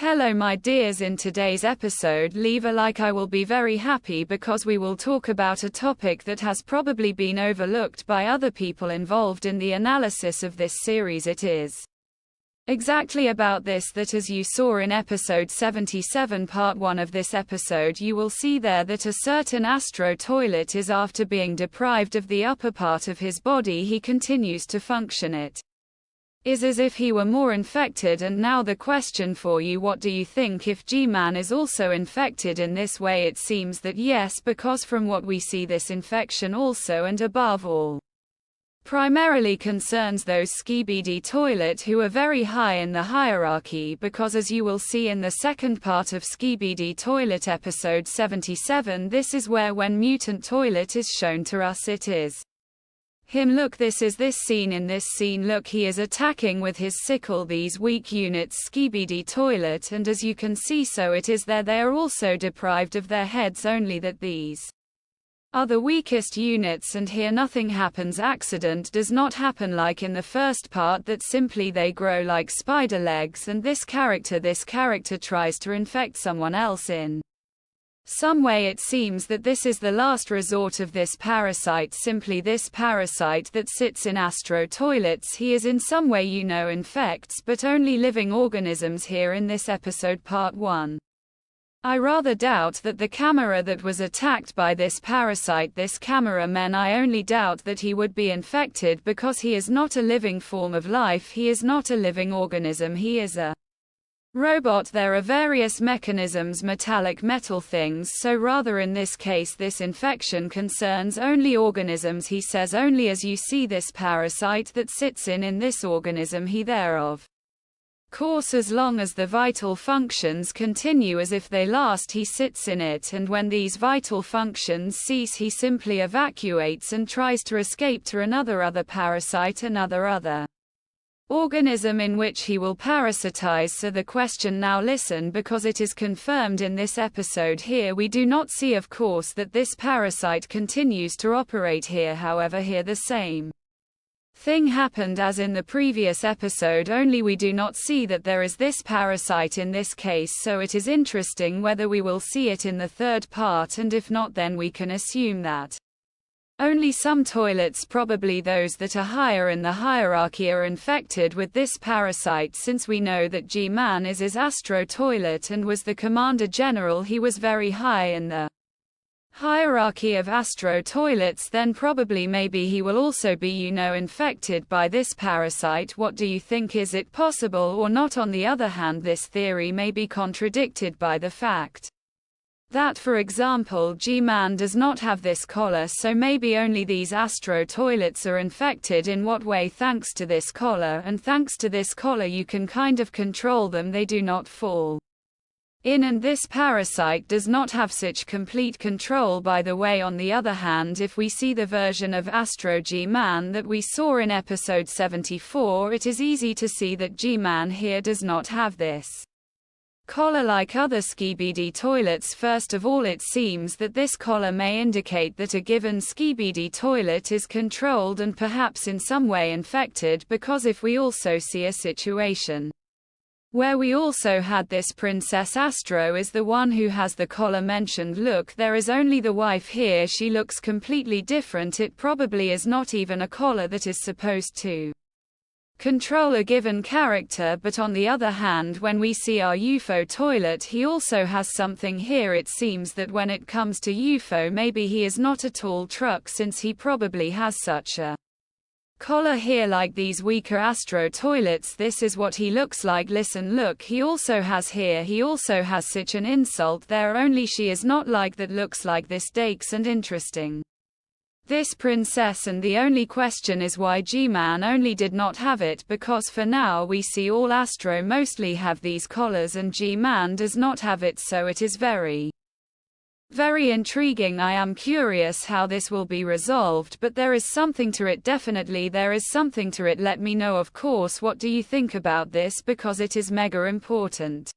Hello my dears, in today's episode leave a like, I will be very happy because we will talk about a topic that has probably been overlooked by other people involved in the analysis of this series. It is exactly about this that, as you saw in episode 77 part 1 of this episode, you will see there that a certain Astro Toilet is, after being deprived of the upper part of his body, he continues to function. It is as if he were more infected. And now the question for you, what do you think if Gman is also infected in this way? It seems that yes, because from what we see, this infection also and above all primarily concerns those Skibidi Toilet who are very high in the hierarchy, because as you will see in the second part of Skibidi Toilet episode 77, this is where when Mutant Toilet is shown to us, it is him. Look, this is this scene. In this scene, look, he is attacking with his sickle these weak units Skibidi Toilet, and as you can see, so it is there they are also deprived of their heads, only that these are the weakest units, and here nothing happens. Accident does not happen like in the first part, that simply they grow like spider legs, and this character tries to infect someone else in some way. It seems that this is the last resort of this parasite, simply this parasite that sits in Astro Toilets. He is in some way, infects, but only living organisms here in this episode part 1. I rather doubt that the camera that was attacked by this parasite, this cameraman, I only doubt that he would be infected, because he is not a living form of life, he is not a living organism, he is a robot. There are various mechanisms, metallic metal things, so rather in this case this infection concerns only organisms. He says only, as you see this parasite that sits in this organism, he thereof course, as long as the vital functions continue as if they last, he sits in it, and when these vital functions cease, he simply evacuates and tries to escape to another parasite, another organism in which he will parasitize. So the question now, listen, because it is confirmed in this episode here, we do not see, of course, that this parasite continues to operate here. However, here the same thing happened as in the previous episode, only we do not see that there is this parasite in this case. So it is interesting whether we will see it in the third part, and if not, then we can assume that only some toilets, probably those that are higher in the hierarchy, are infected with this parasite, since we know that Gman is Astro Toilet and was the Commander General. He was very high in the hierarchy of Astro Toilets, then probably maybe he will also be infected by this parasite. What do you think? Is it possible or not? On the other hand, this theory may be contradicted by the fact that, for example, Gman does not have this collar, so maybe only these Astro Toilets are infected. In what way? Thanks to this collar, and thanks to this collar you can kind of control them, they do not fall in, and this parasite does not have such complete control. By the way, on the other hand, if we see the version of Astro Gman that we saw in episode 74, it is easy to see that Gman here does not have this collar like other Skibidi Toilets. First of all, it seems that this collar may indicate that a given Skibidi Toilet is controlled and perhaps in some way infected, because if we also see a situation where we also had this Princess Astro is the one who has the collar mentioned. Look, there is only the wife here, she looks completely different. It probably is not even a collar that is supposed to control a given character. But on the other hand, when we see our UFO Toilet, he also has something here. It seems that when it comes to UFO, maybe he is not a tall truck, since he probably has such a collar here like these weaker Astro Toilets. This is what he looks like. Listen, look, he also has here, he also has such an insult there, only she is not like that, looks like this daches, and interesting this princess. And the only question is why Gman only did not have it, because for now we see all Astro mostly have these collars and Gman does not have it, so it is very intriguing. I am curious how this will be resolved, but there is something to it, definitely there is something to it. Let me know, of course, what do you think about this, because it is mega important.